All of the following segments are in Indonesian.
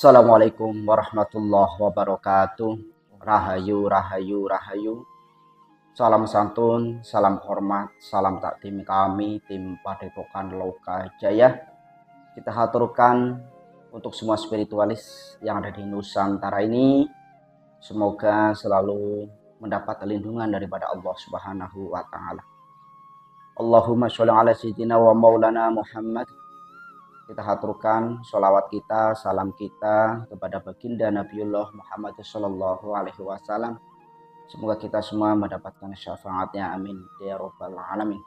Assalamualaikum warahmatullahi wabarakatuh. Rahayu, rahayu, rahayu. Salam santun, salam hormat, salam takdim kami tim Padepokan Loka Jaya. Kita haturkan untuk semua spiritualis yang ada di Nusantara ini. Semoga selalu mendapat perlindungan daripada Allah Subhanahu wa taala. Allahumma sholli ala sayyidina wa maulana Muhammad. Kita haturkan sholawat kita, salam kita kepada baginda Nabiullah Muhammad Sallallahu Alaihi Wasallam. Semoga kita semua mendapatkan syafaatnya, amin ya robbal alamin.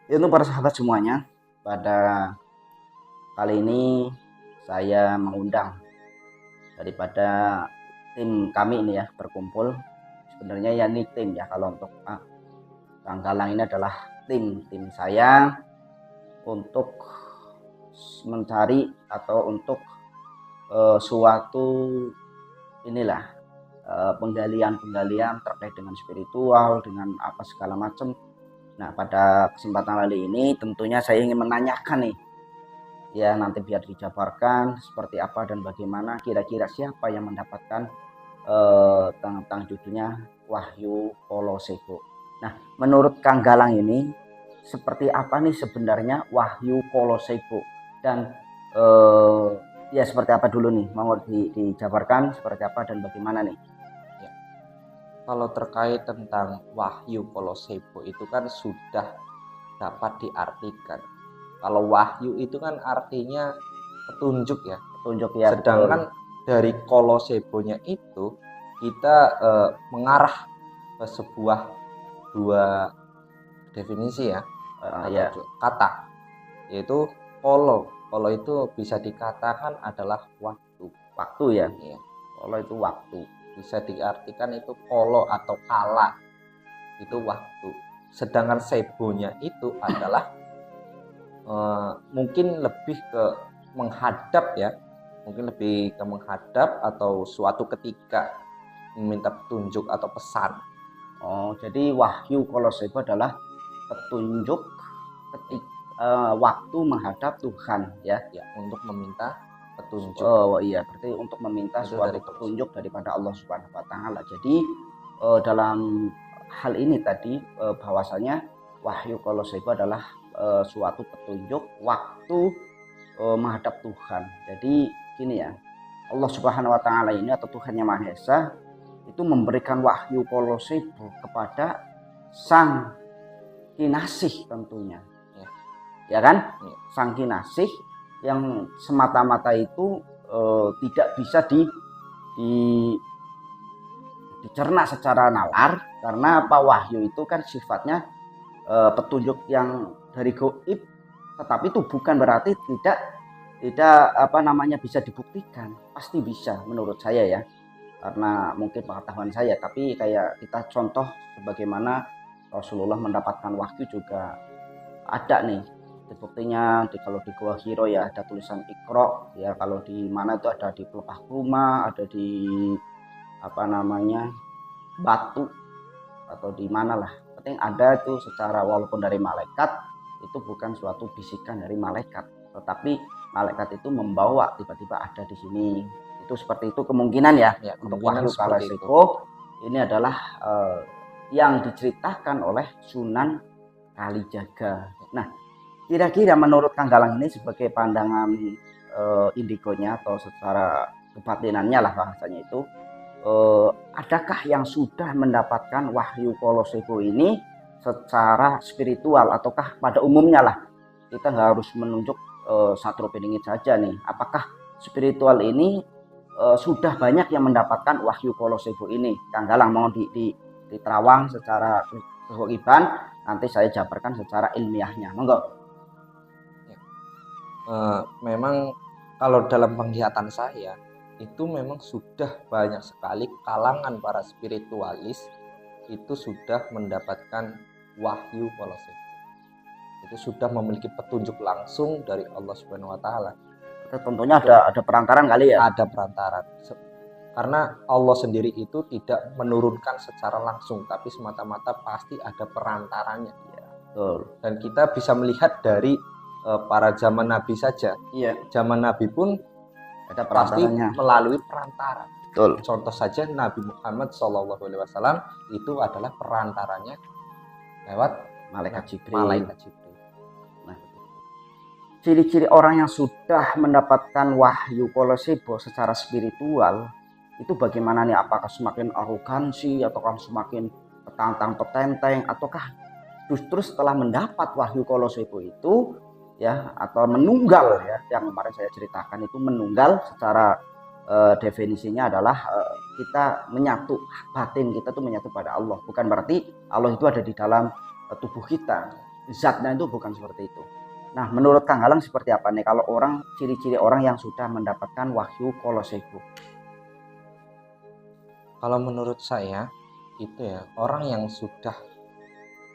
Untuk para sahabat semuanya, pada kali ini saya mengundang daripada tim kami ini ya berkumpul. Sebenarnya ya ini tim ya, kalau untuk Kang Galang ini adalah tim saya untuk mencari atau untuk suatu inilah penggalian terkait dengan spiritual, dengan apa segala macam. Nah, pada kesempatan kali ini tentunya saya ingin menanyakan nih, ya nanti biar dijabarkan seperti apa dan bagaimana kira-kira siapa yang mendapatkan tentang judulnya Wahyu Kolosebo. Nah, menurut Kang Galang ini seperti apa nih sebenarnya Wahyu Kolosebo? Dan ya seperti apa dulu nih, mau dijabarkan seperti apa dan bagaimana nih? Ya. Kalau terkait tentang Wahyu Kolosebo itu kan sudah dapat diartikan. Kalau wahyu itu kan artinya petunjuk ya. Petunjuk ya. Sedangkan dari Kolosebonya itu kita mengarah ke sebuah dua definisi ya, ya. Kata, yaitu kolo itu bisa dikatakan adalah waktu ya. Kolo itu waktu, bisa diartikan itu kolo atau kala, itu waktu. Sedangkan sebonya itu adalah mungkin lebih ke menghadap ya, mungkin lebih ke menghadap atau suatu ketika meminta petunjuk atau pesan. Jadi wahyu Kolosebo adalah petunjuk ketika waktu menghadap Tuhan ya, untuk meminta petunjuk. Iya, berarti untuk meminta suatu petunjuk daripada Allah Subhanahu wa taala. Jadi dalam hal ini tadi bahwasanya wahyu Kolosebo adalah suatu petunjuk waktu menghadap Tuhan. Jadi gini ya, Allah Subhanahu wa taala ini atau Tuhan Yang Maha Esa itu memberikan wahyu Kolosebo kepada Sang Kinasih tentunya. Ya kan? Sang Kinasih yang semata-mata itu tidak bisa dicerna secara nalar, karena apa, wahyu itu kan sifatnya petunjuk yang dari gaib, tetapi itu bukan berarti tidak bisa dibuktikan. Pasti bisa menurut saya ya, karena mungkin pengetahuan saya, tapi kayak kita contoh sebagaimana Rasulullah mendapatkan wahyu juga ada nih buktinya kalau di Gua Hiro ya ada tulisan Iqra ya, kalau di mana itu ada di pelepah rumah, ada di batu atau di mana lah, penting ada itu secara, walaupun dari malaikat itu bukan suatu bisikan dari malaikat, tetapi malaikat itu membawa tiba-tiba ada di sini. Itu seperti itu kemungkinan ya untuk wahyu Kolosebo ini adalah yang diceritakan oleh Sunan Kalijaga. Nah, kira-kira menurut Kang Galang ini sebagai pandangan indigonya atau secara kebatinannya lah bahasanya itu, adakah yang sudah mendapatkan wahyu Kolosebo ini secara spiritual, ataukah pada umumnya lah, kita nggak harus menunjuk Satrio Piningit saja nih, apakah spiritual ini sudah banyak yang mendapatkan wahyu Kolosebo ini? Kang Galang mau diterawang secara kehoiban, nanti saya jabarkan secara ilmiahnya, monggo. Memang kalau dalam penglihatan saya itu memang sudah banyak sekali kalangan para spiritualis itu sudah mendapatkan wahyu Kolosebo. Itu sudah memiliki petunjuk langsung dari Allah Subhanahu wa taala. Tentunya ada perantaran kali ya? Ada perantaran. Karena Allah sendiri itu tidak menurunkan secara langsung, tapi semata-mata pasti ada perantarannya. Ya, betul. Dan kita bisa melihat dari para zaman Nabi saja. Iya. Zaman Nabi pun Ada pasti perantaranya. melalui perantara. Betul. Contoh saja Nabi Muhammad SAW itu adalah perantaranya lewat Malaikat Jibril. Malaikat Jibril. Nah, ciri-ciri orang yang sudah mendapatkan wahyu kolosebo secara spiritual itu bagaimana nih? Apakah semakin arogansi, ataukah semakin petantang petenteng, ataukah justru setelah mendapat wahyu kolosebo itu ya, atau menunggal ya, yang kemarin saya ceritakan itu menunggal secara definisinya adalah kita menyatu, batin kita tuh menyatu pada Allah. Bukan berarti Allah itu ada di dalam tubuh kita, zatnya itu bukan seperti itu. Nah, menurut Kang Galang seperti apa nih kalau orang, ciri-ciri orang yang sudah mendapatkan wahyu kolosebo? Kalau menurut saya itu ya, orang yang sudah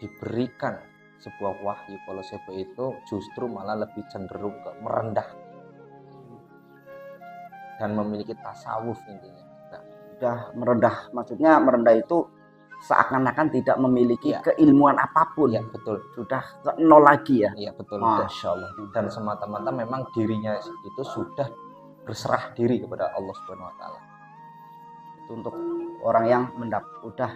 diberikan sebuah wahyu kolosebo itu justru malah lebih cenderung ke merendah dan memiliki tasawuf intinya. Nah, Sudah merendah, maksudnya merendah itu seakan-akan tidak memiliki Iya. keilmuan apapun. ya betul, Sudah ke nol lagi ya. iya betul. Masya Allah. Dan semata-mata memang dirinya itu sudah berserah diri kepada Allah Subhanahu Wa Taala. Itu untuk orang yang udah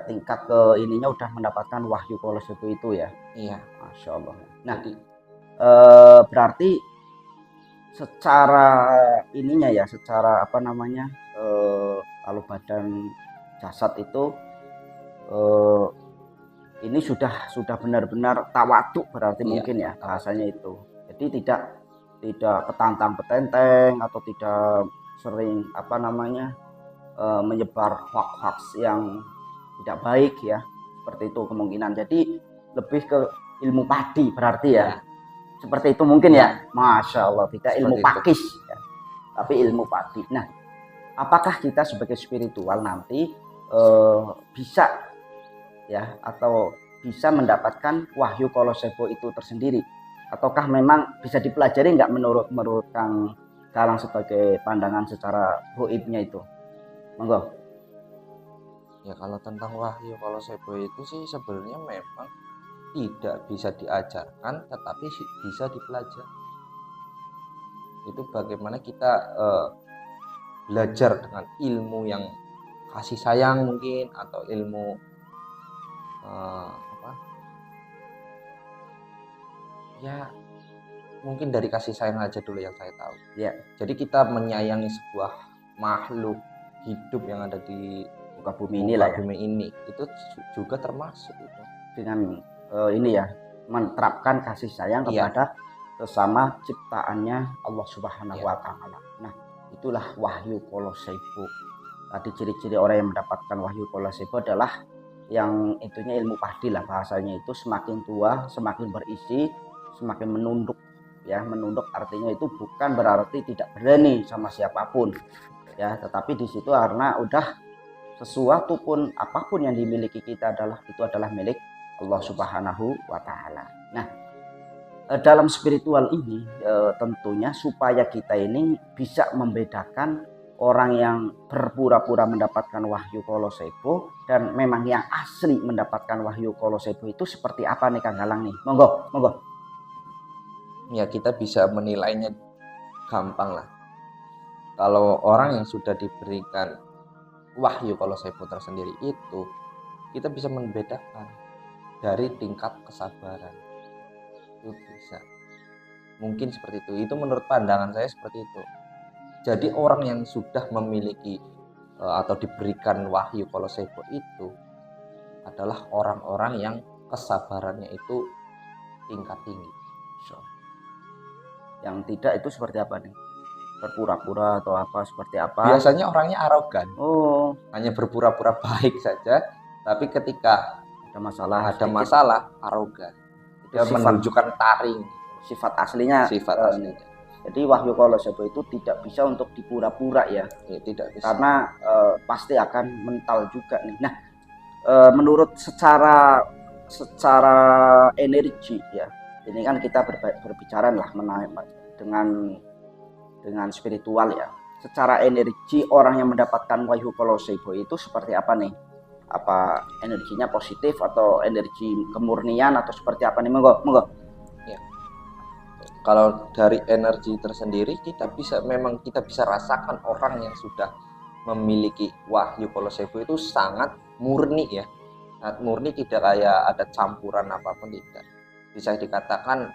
tingkat ke ininya udah mendapatkan wahyu kolosebo itu ya. Iya. Masya Allah. Nah, Jadi berarti secara ininya ya, secara apa namanya, kalau badan jasad itu ini sudah benar-benar tawaduk berarti. Iya, mungkin ya bahasanya itu. Jadi tidak ketantang petenteng atau tidak sering apa namanya menyebar hoax yang tidak baik ya, seperti itu kemungkinan. Jadi lebih ke ilmu padi berarti ya. Iya. Seperti itu mungkin ya. Masya Allah, tidak Seperti ilmu itu. pakis ya, tapi ilmu padi. Nah, apakah kita sebagai spiritual nanti bisa ya, atau bisa mendapatkan wahyu kolosebo itu tersendiri, ataukah memang bisa dipelajari nggak menurut Kang Galang sebagai pandangan secara goibnya itu? Monggo. ya kalau tentang wahyu kolosebo itu sih sebenarnya memang tidak bisa diajarkan, tetapi bisa dipelajari. Itu bagaimana kita belajar dengan ilmu yang kasih sayang mungkin, atau ilmu ya mungkin dari kasih sayang aja dulu yang saya tahu. Ya, Jadi kita menyayangi sebuah makhluk hidup yang ada di muka bumi ini lah ya, bumi ini, itu juga termasuk itu. dengan ini ya, menerapkan kasih sayang Iya. kepada sesama ciptaannya Allah Subhanahu Iya. wa Ta'ala. Nah, itulah wahyu kolosebo. Tadi ciri-ciri orang yang mendapatkan wahyu kolosebo adalah yang intinya ilmu padi lah bahasanya itu, semakin tua semakin berisi, semakin menunduk ya. Menunduk artinya itu bukan berarti tidak berani sama siapapun ya, tetapi di situ karena udah sesuatu pun apapun yang dimiliki kita adalah milik Allah Subhanahu wa Ta'ala. Nah, dalam spiritual ini tentunya supaya kita ini bisa membedakan orang yang berpura-pura mendapatkan wahyu kolosebo dan memang yang asli mendapatkan wahyu kolosebo itu seperti apa nih Kang Galang nih? Monggo. Ya kita bisa menilainya gampang lah. Kalau orang yang sudah diberikan wahyu kolosebo tersendiri itu, kita bisa membedakan dari tingkat kesabaran. Itu bisa. Mungkin seperti itu. Itu menurut pandangan saya seperti itu. Jadi orang yang sudah memiliki atau diberikan wahyu kolosebo itu adalah orang-orang yang kesabarannya itu tingkat tinggi. Yang tidak itu seperti apa nih? Berpura-pura atau apa, seperti apa? Biasanya orangnya arogan. Oh, Hanya berpura-pura baik saja, tapi ketika ada masalah ada sedikit, masalah arogan. Dia menunjukkan taring sifat aslinya. sifat eh, aslinya. Jadi wahyu kolosebo itu tidak bisa untuk dipura-pura ya, Ya, tidak bisa. karena pasti akan mental juga nih. Nah, menurut secara energi ya, ini kan kita berbicara lah dengan spiritual ya. Secara energi orang yang mendapatkan wahyu kolosebo itu seperti apa nih? Apa energinya positif atau energi kemurnian atau seperti apa nih? Monggo. Kalau dari energi tersendiri kita bisa rasakan orang yang sudah memiliki wahyu kolosebo itu sangat murni ya. Sangat murni, tidak kayak ada campuran apapun, tidak. Bisa dikatakan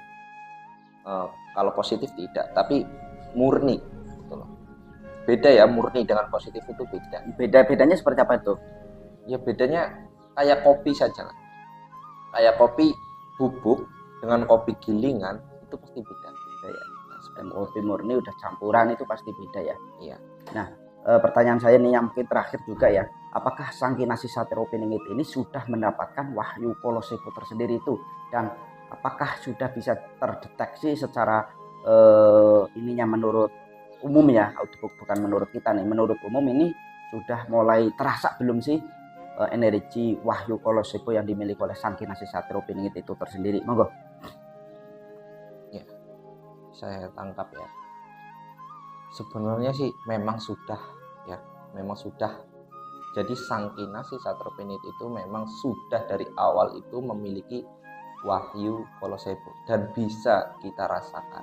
kalau positif tidak, tapi murni gitu loh. Beda ya, murni dengan positif itu beda. Bedanya seperti apa itu? Ya bedanya kayak kopi saja lah. Kayak kopi bubuk dengan kopi gilingan itu pasti beda. Beda ya. Kopi murni udah campuran itu pasti beda ya. Iya. Nah, pertanyaan saya nih yang mungkin terakhir juga ya. Apakah Sang Kinasih Sateropiningit ini sudah mendapatkan wahyu kolosebo tersendiri itu, dan apakah sudah bisa terdeteksi secara ininya menurut umum ya, bukan menurut kita nih, menurut umum ini sudah mulai terasa belum sih energi wahyu kolosebo yang dimiliki oleh Sang Kinasih Sateropiningit itu tersendiri? Monggo. Ya, saya tangkap ya. Sebenarnya sih memang sudah ya, memang sudah. Jadi Sang Kinasih Sateropiningit itu memang sudah dari awal itu memiliki wahyu kolosebo dan bisa kita rasakan.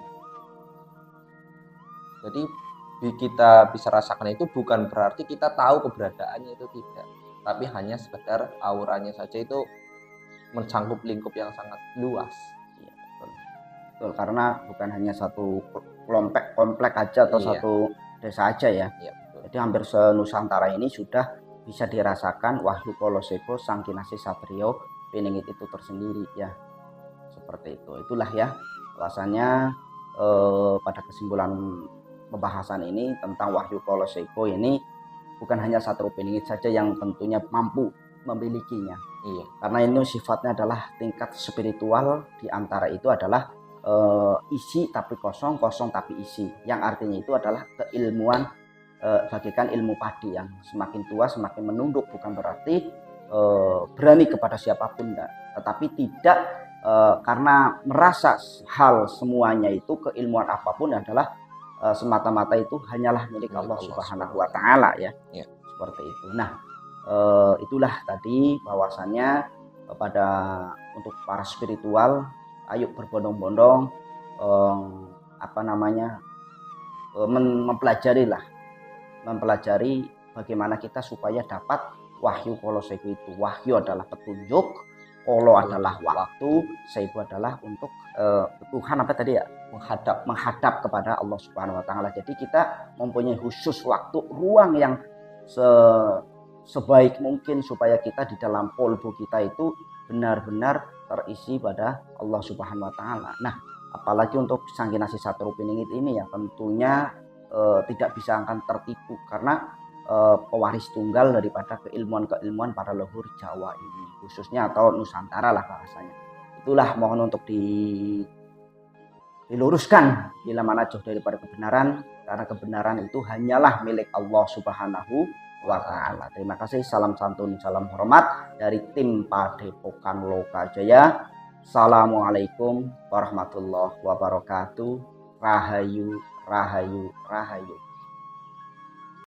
Jadi kita bisa rasakan itu bukan berarti kita tahu keberadaannya, itu tidak, tapi hanya sekedar auranya saja itu mencangkup lingkup yang sangat luas. Ya, betul. Karena bukan hanya satu komplek aja atau satu desa aja ya. Jadi hampir senusantara ini sudah bisa dirasakan wahyu kolosebo Sang Kinasih Sateropiningit itu tersendiri ya. Seperti itu. Itulah ya alasannya pada kesimpulan pembahasan ini tentang wahyu kolosebo ini bukan hanya Sateropiningit saja yang tentunya mampu memilikinya. Iya. Karena ini sifatnya adalah tingkat spiritual, di antara itu adalah isi tapi kosong, kosong tapi isi. Yang artinya itu adalah keilmuan, bagikan ilmu padi yang semakin tua semakin menunduk. Bukan berarti berani kepada siapapun, tetapi tidak karena merasa hal semuanya itu, keilmuan apapun adalah semata-mata itu hanyalah milik Allah Subhanahu wa Ta'ala ya. Seperti itu. Nah, itulah tadi bahwasannya pada untuk para spiritual, ayo berbondong-bondong mempelajari bagaimana kita supaya dapat wahyu kolosebo itu. Wahyu adalah petunjuk, kolo adalah waktu, sebo adalah untuk Tuhan apa tadi ya, menghadap kepada Allah Subhanahu wa Ta'ala. Jadi kita mempunyai khusus waktu, ruang yang sebaik mungkin supaya kita di dalam kolbu kita itu benar-benar terisi pada Allah Subhanahu wa Ta'ala. Nah, apalagi untuk Sang Kinasih Sateropiningit ini ya tentunya tidak bisa akan tertipu, karena pewaris tunggal daripada keilmuan-keilmuan para leluhur Jawa ini khususnya, atau Nusantara lah bahasanya. Itulah mohon untuk diluruskan bila mana jauh daripada kebenaran, karena kebenaran itu hanyalah milik Allah Subhanahu wa Ta'ala. Terima kasih, salam santun, salam hormat dari tim Padepokan Lokajaya. Assalamualaikum warahmatullahi wabarakatuh. Rahayu, rahayu, rahayu.